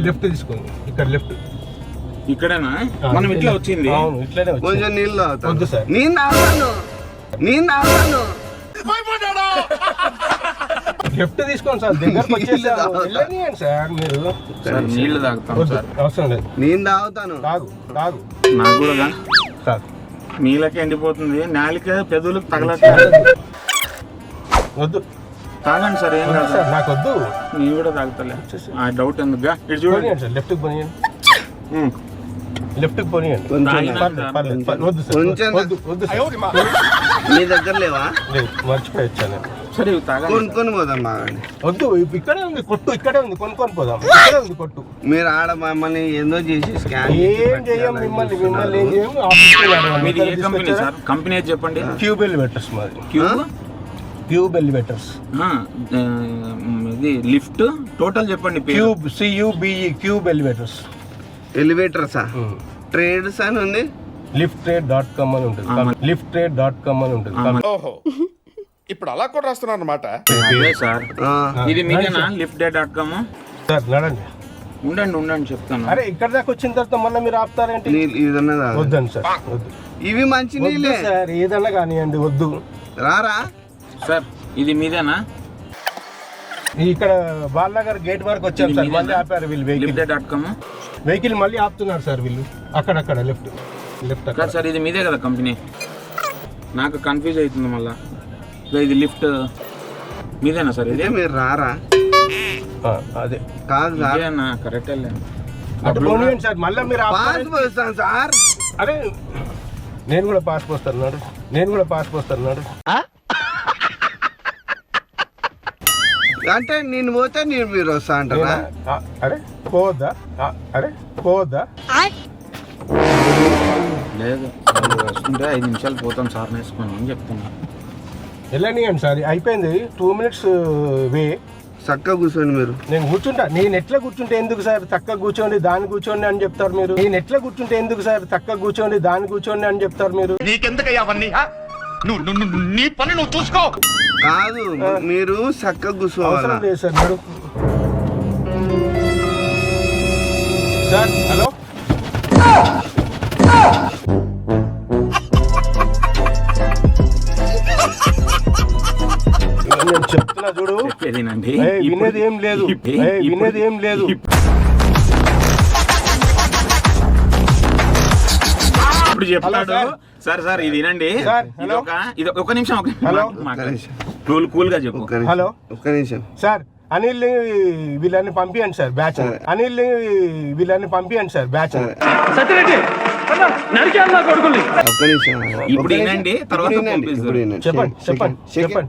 లెఫ్ట్ తీసుకోండి. ఇక్కడ లెఫ్ట్. ఇక్కడేనా మనం ఇట్లా వచ్చింది? అవును, ఇట్లనే కొంచెం నీళ్ళు తాగుతాను. వద్దు సార్. నేను తాగుతాను. లెఫ్ట్ తీసుకోండి సార్. దగ్గరకు వచ్చేసారు. వెళ్ళనియండి సార్. మీరు సార్ నీళ్లు తాగుతాం సార్. అవసరం లేదు. నేను తాగుతాను. తాగు. నాకు కూడా తాగు. నీళ్ళకి ఎండిపోతుంది. నాలిక పెదవులకు తగలట్లేదు. వద్దు, తాగండి సార్. ఏం కాదు సార్, నాకు వద్దు. నేను కూడా తాగుతలే. ఆ డౌట్ ఎందుకుగా. ఇటు చూడండి సార్. లెఫ్ట్కి పోనీయండి. లెఫ్ట్కి పోనీయండి. వద్దు సార్. కొంచెం వద్దు సార్. మీ దగ్గర లేవా? లేదు, మర్చిపోయి వచ్చాను. సరే తాగండి. కొనుక్కొని పోదాం. బాగండి. వద్దు, ఇక్కడే ఉంది కొట్టు. ఇక్కడే ఉంది, కొనుక్కొని పోదాం. ఇక్కడే ఉంది కొట్టు. మీరు ఆడ మమ్మల్ని ఏందో చేసి స్కాన్ ఏం చేయం. మిమ్మల్ని ఏం చేయం. ఆఫీస్ మీది ఏ కంపెనీ సార్? కంపెనీ అయితే చెప్పండి. క్యూబ్ ఎలివేటర్స్ మాది. Cube elevators. ఇది లిఫ్ట్ టోటల్ చెప్పండి పేరు. Cube CUBE cube elevators. ఎలివేటర్సా? ట్రేడ్స్ అని ఉంది. lifttrade.com అని ఉంటుంది. lifttrade.com అని ఉంటుంది. ఓహో ఇప్పుడు అలా కూడా రాస్తున్నారు అన్నమాట. అదే సార్, ఇది మీదేనా lifttrade.com? సార్ నడండి, ఉండండి చెప్తాను. అరే ఇక్కడ దాకా వచ్చిన తర్వాత మళ్ళీ మీరు ఆపుతారేంటి? ఇదన్నదా? వద్దండి సార్, వద్దు. ఇవి మంచి నీళ్ళే సార్, ఏదన్నా కానివ్వండి, వద్దు. రారా సార్ ఇది మీదేనా? ఇక్కడ బాలనగర్ గేట్ వరకు వచ్చాం సార్, మళ్ళీ ఆపారు వీళ్ళు lifttrade.com. వెహికల్ మళ్ళీ ఆపుతున్నారు సార్ వీళ్ళు. అక్కడక్కడ లెఫ్ట్ కాదు సార్, ఇది మీదే కదా కంపెనీ? నాకు కన్ఫ్యూజ్ అవుతుంది మళ్ళా. ఇది లిఫ్ట్ మీదేనా సార్? ఇది మీరు రారా? అదే కాదు సార్, ఇదేనా? కరెక్ట్ అటు పోనీయండి సార్, మళ్ళీ మీరు పాస్ పోస్తాను సార్. అరే నేను కూడా పాస్ పోస్తున్నాడు. అంటే నేను పోతే మీరు వస్తా అంటారా? అరే పోవద్దా? లేదు, వస్తుంటే 5 నిమిషాలు పోతాం సార్ వేసుకొని అని చెప్తున్నా. వెళ్ళనియండి సార్, అయిపోయింది 2 minutes వే. చక్కగా కూర్చోండి మీరు. నేను కూర్చుంటా. నేను ఎట్లా కూర్చుంటే ఎందుకు సార్ చక్కగా కూర్చోండి దాన్ని కూర్చోండి అని చెప్తారు మీరు? నేను ఎట్లా కూర్చుంటే ఎందుకు సార్ చక్కగా కూర్చోండి దాన్ని కూర్చోండి అని చెప్తారు మీరు? నీకెందుకయ్యా అవన్నీ? నీ పని నువ్వు చూసుకో. కాదు, మీరు చక్కగా కూర్చోవాలి. అవసరం లేదు సార్. నడు సార్. హలో నేను చెప్తున్నా చూడు, చెప్పేదేనండి. వినేది ఏం లేదు. ఇప్పుడు చెప్తాడు సార్ ఇది వినండి. ఇది ఒక నిమిషం కూల్ గా చెప్పు. హలో, ఒక్క నిమిషం సార్. అనిల్ వీళ్ళని పంపియండి సార్ బ్యాచ్. ఒక్క నిమిషం. ఇప్పుడు వినండి, తర్వాత చెప్పండి.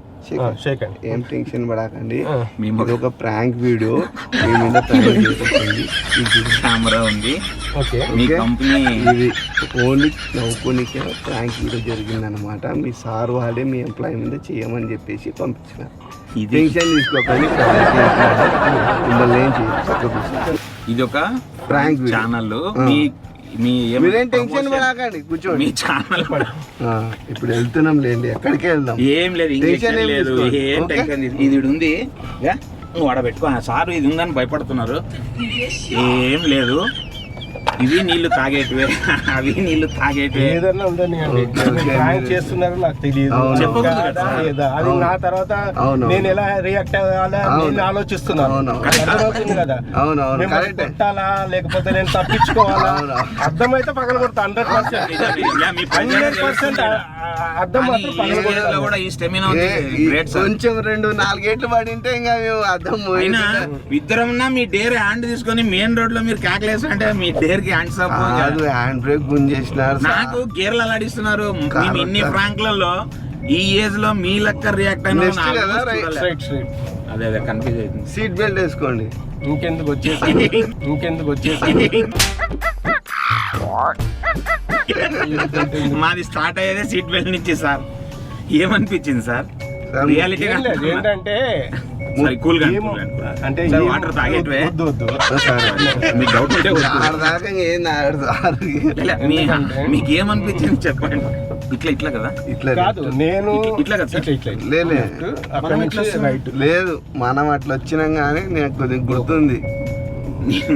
ఏం టెన్షన్ పడకండి, ఇది ఒక ప్రాంక్ వీడియో. మీ మీద ప్రాంక్ చేస్తుంది. కెమెరా ఉంది. మీ కంపెనీ ఇది ఓన్లీ నవ్వుకోనికే ప్రాంక్ వీడియో జరిగిందనమాట. మీ సార్ వాళ్ళే మీ ఎంప్లాయీ మీద చేయమని చెప్పేసి పంపించినారు. టెన్షన్ తీసుకోకండి, ఇది ఒక ప్రాంక్ ఛానల్. మీరేం టెన్షన్ పడకండి, కూర్చోండి. మీ ఛానల్ ఇప్పుడు వెళ్తున్నాం లేండి, ఎక్కడికి వెళ్దాం. ఏం లేదు, టెన్షన్ లేదు, ఏం టెన్షన్. ఇది ఉంది, నువ్వు ఆడ పెట్టుకో. సార్ ఇది ఉందని భయపడుతున్నారు. ఏం లేదు, ఇవి నీళ్లు తాగేటివే, అవి నీళ్లు తాగేటివే. ఏదన్నా ఉండనియండి, చేస్తున్నారు నాకు తెలియదు. అది నా తర్వాత నేను ఎలా రియాక్ట్ అవ్వాలా నేను ఆలోచిస్తున్నాను. అర్థమవుతుంది కదా, పెట్టాలా లేకపోతే నేను తప్పించుకోవాలా? అర్థమైతే పగల కొడతా 100%. అర్థం మాత్రం పగల కొంచెం 2-4 గేట్లు పడింటే ఇంకా అర్థం. ఇద్దరన్నా మీ డేర్ హ్యాండ్ తీసుకొని మెయిన్ రోడ్ లో మీరు క్యాక్లేస్ అంటే మీ డేర్ కి హ్యాండ్ బ్రేక్ గుంజేసినారు. నాకు గేర్లు అలాడిస్తున్నారు. ఇన్ని ఫ్రాంక్లలో ఈ ఏజ్ లో మీ లెక్క రియాక్ట్ అయినా అదే కన్ఫ్యూజ్ అవుతుంది. సీట్ బెల్ట్ వేసుకోండి. ఇంకెందుకు వచ్చేసి మాది స్టార్ట్ అయ్యేదే సీట్ బెల్ట్ నుంచి సార్. ఏమనిపించింది సార్? రియాలిటీ ఏంటంటే కూల్ గా అంటే వాటర్ తాగేటివే. మీకు డౌట్ ఉంటే మీకు ఏమనిపించింది చెప్పండి. ఇట్లా కదా? ఇట్లా కాదు, నేను ఇట్లా కదా సార్? లేదు, మనం అట్లా వచ్చినాం కానీ నాకు కొద్దిగా గుర్తుంది.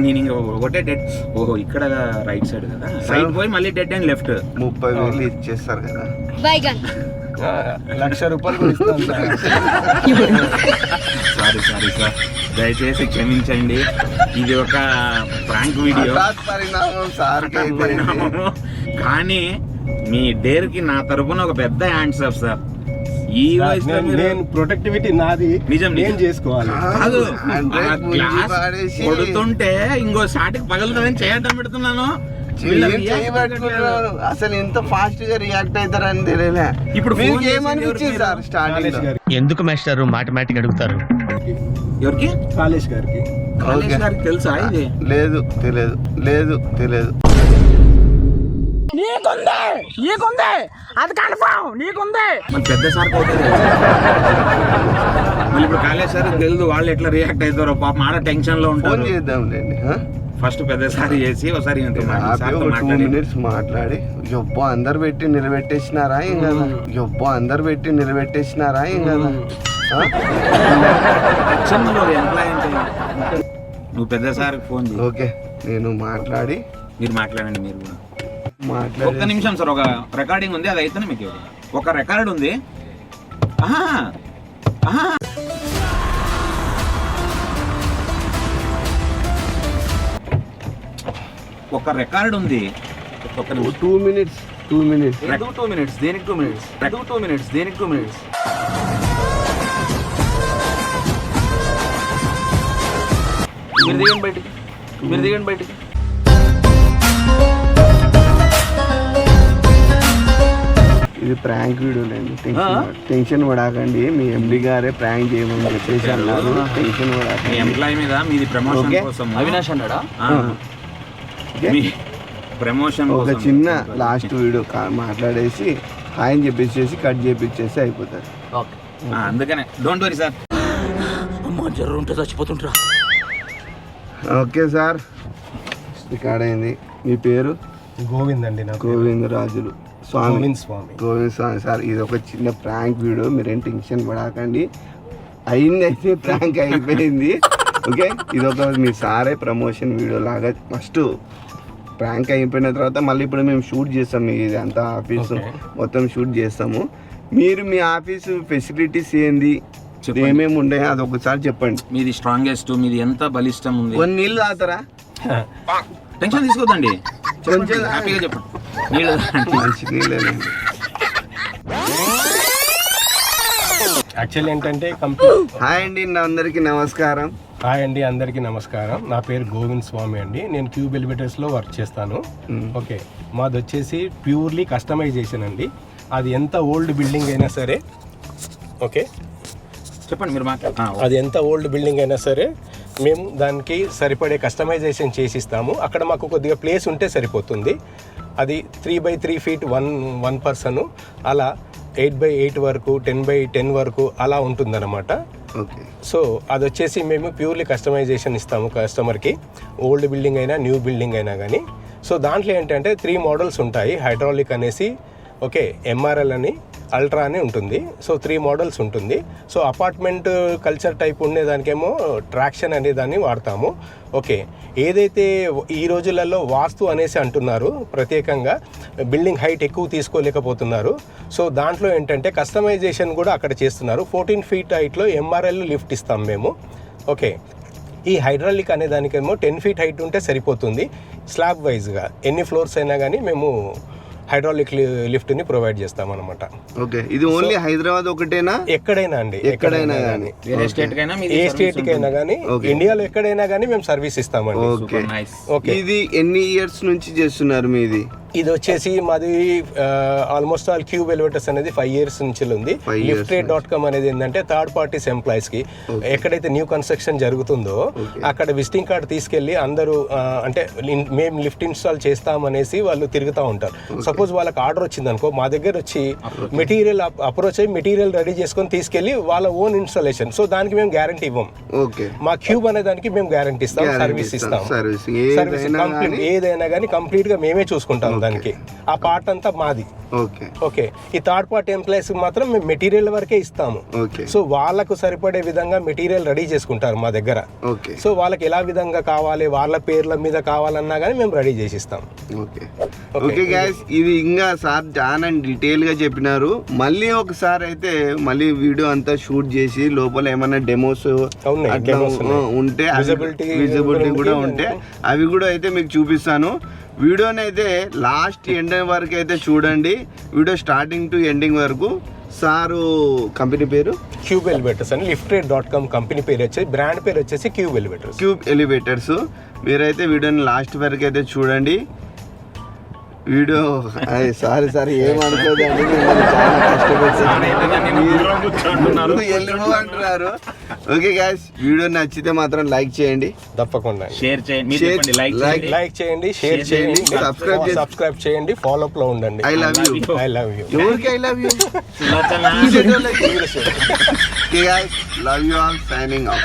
నేను ఇంకా ఒకటే డెడ్. ఓహో, ఇక్కడ రైట్ సైడ్ కదా, రైట్ పోయి మళ్ళీ డెడ్ అండ్ లెఫ్ట్. 30,000 ఇచ్చేస్తారు కదా. 1,00,000 రూపాయలు ఇస్తాను సార్. సారీ సార్, దయచేసి క్షమించండి. ఇది ఒక ప్రాంక్ వీడియో పరిణామము. కానీ మీ డేర్ కి నా తరపున ఒక పెద్ద హ్యాండ్స్ అప్ సార్. ఈ వయసులో నేను ప్రొటెక్టివిటీ నాది నిజం నేను చేసుకోవాలి. కాదు, కొడుతుంటే ఇంకో షాట్కి పగలుతుందని చేయటం పెడుతున్నాను. అసలు ఎంత ఫాస్ట్ గా రియాక్ట్ అవుతారని తెలియలే. ఇప్పుడు ఏమనిపించింది సార్ స్టార్టింగ్? ఎందుకు మాస్టర్ మాటమాటిక్ అడుగుతారు? ఎవరికి? కాలేష్ గారికి. తెలుసా ఇది? లేదు, తెలియదు. నీకుంది అది కన్ఫర్మ్. నీకుంది పెద్ద సార్ మళ్ళీ ఇప్పుడు కాలేజ్ సార్ తెలియదు వాళ్ళు ఎట్లా రియాక్ట్ అవుతారో పాపం ఆడ టెన్షన్ లో ఫోన్ ఉంటారు. చేద్దాంలేండి. ఫస్ట్ పెద్దసారి చేసి ఒకసారి ఈయనతో సార్తో 2 మాట్లాడి minutes మాట్లాడి యబ్బో అందరు పెట్టి నిలబెట్టేసినారా ఏం కదా, యబ్బో అందరు పెట్టి నిలబెట్టేసినారా ఏం కదా. హెచ్ఎంలో ఎంప్లాయ్ అంటే నువ్వు పెద్ద సార్కి ఫోన్ చేయి. ఓకే నేను మాట్లాడి మీరు మాట్లాడండి. మీరు కూడా మాట్లాడి ఒక్క నిమిషం సార్, ఒక రికార్డింగ్ ఉంది, అది అయితేనే మీకు ఇవ్వదు. ఒక రికార్డ్ ఉంది. ఒక రికార్డ్ ఉంది. ఒక్క నిమిషం. 2 minutes. ఎందుకు 2 minutes? దేనికి 2 minutes? ఎందుకు 2 minutes? దేనికి 2 minutes? మీరు దిగండి బయటికి, మీరు దిగండి బయటికి. ఇది ప్రాంక్ వీడియోలేండి, టెన్షన్ పడకండి. మీ ఎండి గారే ప్రాంక్ చేయమని చెప్పేసి అన్నారు. టెన్షన్ మీ పడకండి. ఎంప్లాయ్ మీద మీది ప్రమోషన్ ఓకే. కోసం. అవినాష్ అన్నాడా? మీ ప్రమోషన్ ఒక కోసం. చిన్న లాస్ట్ వీడియో మాట్లాడేసి హాయ్ చెప్పేసి కట్ చేపించేసి అయిపోతుంది. ఓకే. అందుకనే డోంట్ వరీ సార్. జర్రు ఉంటే చచ్చిపోతుంటారా? ఓకే సార్, రికార్డ్ అయింది. మీ పేరు? గోవింద్ అండి. నాకు గోవిందరాజులు స్వామి. గోవింద్ స్వామి సార్, ఇది ఒక చిన్న ప్రాంక్ వీడియో, మీరేం టెన్షన్ పడకండి. అయింది అయితే ప్రాంక్ అయిపోయింది. ఓకే, ఇది ఒక మీ సారే ప్రమోషన్ వీడియో లాగా ఫస్ట్ ప్రాంక్ అయిపోయిన తర్వాత మళ్ళీ ఇప్పుడు మేము షూట్ చేస్తాము. ఇది అంతా ఆఫీసు మొత్తం షూట్ చేస్తాము. మీరు మీ ఆఫీసు ఫెసిలిటీస్ ఏంది, ఏమేమి ఉన్నాయో అది ఒకసారి చెప్పండి. మీది స్ట్రాంగెస్ట్, మీది ఎంత బలిష్టం ఉంది. కొన్ని నీళ్ళు తాగుతారా? టెన్షన్ తీసుకోద్దండి, కొంచెం హ్యాపీగా చెప్పండి. నీళ్ళు మంచి నీళ్ళేనండి. యాక్చువల్ ఏంటంటే హాయ్ అండి, అందరికీ నమస్కారం. హాయ్ అండి, అందరికీ నమస్కారం. నా పేరు గోవింద్ స్వామి అండి. నేను క్యూబ్ ఎలివేటర్స్లో వర్క్ చేస్తాను. ఓకే, మాది వచ్చేసి ప్యూర్లీ కస్టమైజేషన్ అండి. అది ఎంత ఓల్డ్ బిల్డింగ్ అయినా సరే, ఓకే చెప్పండి, మీరు మాట్లాడు. అది ఎంత ఓల్డ్ బిల్డింగ్ అయినా సరే మేము దానికి సరిపడే కస్టమైజేషన్ చేసిస్తాము. అక్కడ మాకు కొద్దిగా ప్లేస్ ఉంటే సరిపోతుంది. అది 3x3 feet వన్ పర్సన్, అలా 8x8 వరకు, 10x10 వరకు అలా ఉంటుందన్నమాట. ఓకే, సో అది వచ్చేసి మేము ప్యూర్లీ కస్టమైజేషన్ ఇస్తాము కస్టమర్కి, ఓల్డ్ బిల్డింగ్ అయినా న్యూ బిల్డింగ్ అయినా కానీ. సో దాంట్లో ఏంటంటే 3 మోడల్స్ ఉంటాయి. హైడ్రాలిక్ అనేసి, ఓకే, ఎంఆర్ఎల్ అని, అల్ట్రా అని ఉంటుంది. సో 3 మోడల్స్ ఉంటుంది. సో అపార్ట్మెంట్ కల్చర్ టైప్ ఉండేదానికేమో ట్రాక్షన్ అనే దాన్ని వాడతాము. ఓకే, ఏదైతే ఈ రోజులలో వాస్తు అనేసి అంటున్నారు, ప్రత్యేకంగా బిల్డింగ్ హైట్ ఎక్కువ తీసుకోలేకపోతున్నారు. సో దాంట్లో ఏంటంటే కస్టమైజేషన్ కూడా అక్కడ చేస్తున్నారు. 14 feet హైట్లో ఎంఆర్ఎల్ లిఫ్ట్ ఇస్తాం మేము. ఓకే, ఈ హైడ్రాలిక్ అనే దానికేమో 10 feet హైట్ ఉంటే సరిపోతుంది. స్లాబ్ వైజ్గా ఎన్ని ఫ్లోర్స్ అయినా కానీ మేము హైడ్రాలిక్ లిఫ్ట్ని ప్రొవైడ్ చేస్తాం అనమాట. ఓకే, ఇది ఓన్లీ హైదరాబాద్ ఒకటేనా? ఎక్కడైనా అండి, ఎక్కడైనా కానీ, ఏ స్టేట్కైనా ఏ స్టేట్కైనా కానీ, ఇండియాలో ఎక్కడైనా కానీ మేము సర్వీస్ ఇస్తామండి. Okay, okay. ఇది ఎన్ని ఇయర్స్ నుంచి చేస్తున్నారు మీది? ఇది వచ్చేసి మాది ఆల్మోస్ట్ ఆల్ క్యూబ్ ఎలివేటర్స్ అనేది 5 years నుంచి ఉంది. lifttrade.com అనేది ఏంటంటే థర్డ్ పార్టీస్ ఎంప్లాయీస్కి ఎక్కడైతే న్యూ కన్స్ట్రక్షన్ జరుగుతుందో అక్కడ విజిటింగ్ కార్డ్ తీసుకెళ్ళి అందరూ అంటే మేము లిఫ్ట్ ఇన్స్టాల్ చేస్తామనేసి వాళ్ళు తిరుగుతూ ఉంటారు. సపోజ్ వాళ్ళకి ఆర్డర్ వచ్చింది అనుకో, మా దగ్గర వచ్చి మెటీరియల్ అప్రోచ్ అయ్యి మెటీరియల్ రెడీ చేసుకొని తీసుకెళ్ళి వాళ్ళ ఓన్ ఇన్స్టాలేషన్. సో దానికి మేము గ్యారంటీ ఇవ్వం. ఓకే, మా క్యూబ్ అనే దానికి మేము గ్యారంటీ ఇస్తాం, సర్వీస్ ఇస్తాం. సర్వీస్ ఏదైనా కానీ కంప్లీట్ గా మేమే చూసుకుంటాం. దానికి ఆ పార్ట్ అంతా మాది. ఓకే, ఓకే, ఈ థర్డ్ పార్టీ ఎంప్లాయీస్ మాత్రం మేము మెటీరియల్ వరకే ఇస్తాము. ఓకే, సో వాళ్ళకు సరిపడే విధంగా మెటీరియల్ రెడీ చేసుకుంటారు మా దగ్గర. ఓకే, సో వాళ్ళకి ఎలా విధంగా కావాలి, వాళ్ళ పేర్ల మీద కావాలన్నా కానీ మేము రెడీ చేసి ఇస్తాం. ఓకే. ఓకే గైస్, ఇది ఇంకా సార్ చాలా డీటెయిల్ గా చెప్పినారు. మళ్ళీ ఒకసారి అయితే మళ్ళీ వీడియో అంతా షూట్ చేసి లోపల ఏమైనా డెమోస్ ఉంటే విజిబిలిటీ కూడా ఉంటే అవి కూడా అయితే మీకు చూపిస్తాను. వీడియోని అయితే లాస్ట్ ఎండింగ్ వరకు అయితే చూడండి, వీడియో స్టార్టింగ్ టు ఎండింగ్ వరకు. సారు కంపెనీ పేరు క్యూబ్ ఎలివేటర్స్ అని, lifttrade.com కంపెనీ పేరు వచ్చేసి, బ్రాండ్ పేరు వచ్చేసి క్యూబ్ ఎలివేటర్స్. Cube elevators. మీరైతే వీడియోని లాస్ట్ వరకు అయితే చూడండి. వీడియో సారీ ఏమనుకోదండి, మిమ్మల్ని చాలా కష్టపడుతున్నారు. ఓకే గైస్, వీడియో నచ్చితే మాత్రం లైక్ చేయండి, తప్పకుండా షేర్ చేయండి, లైక్ చేయండి, షేర్ చేయండి, సబ్స్క్రైబ్ చేయండి, ఫాలో అప్ లో ఉండండి. I love you. I love you. ఎవరికి I love you? Okay guys, love you all, signing of.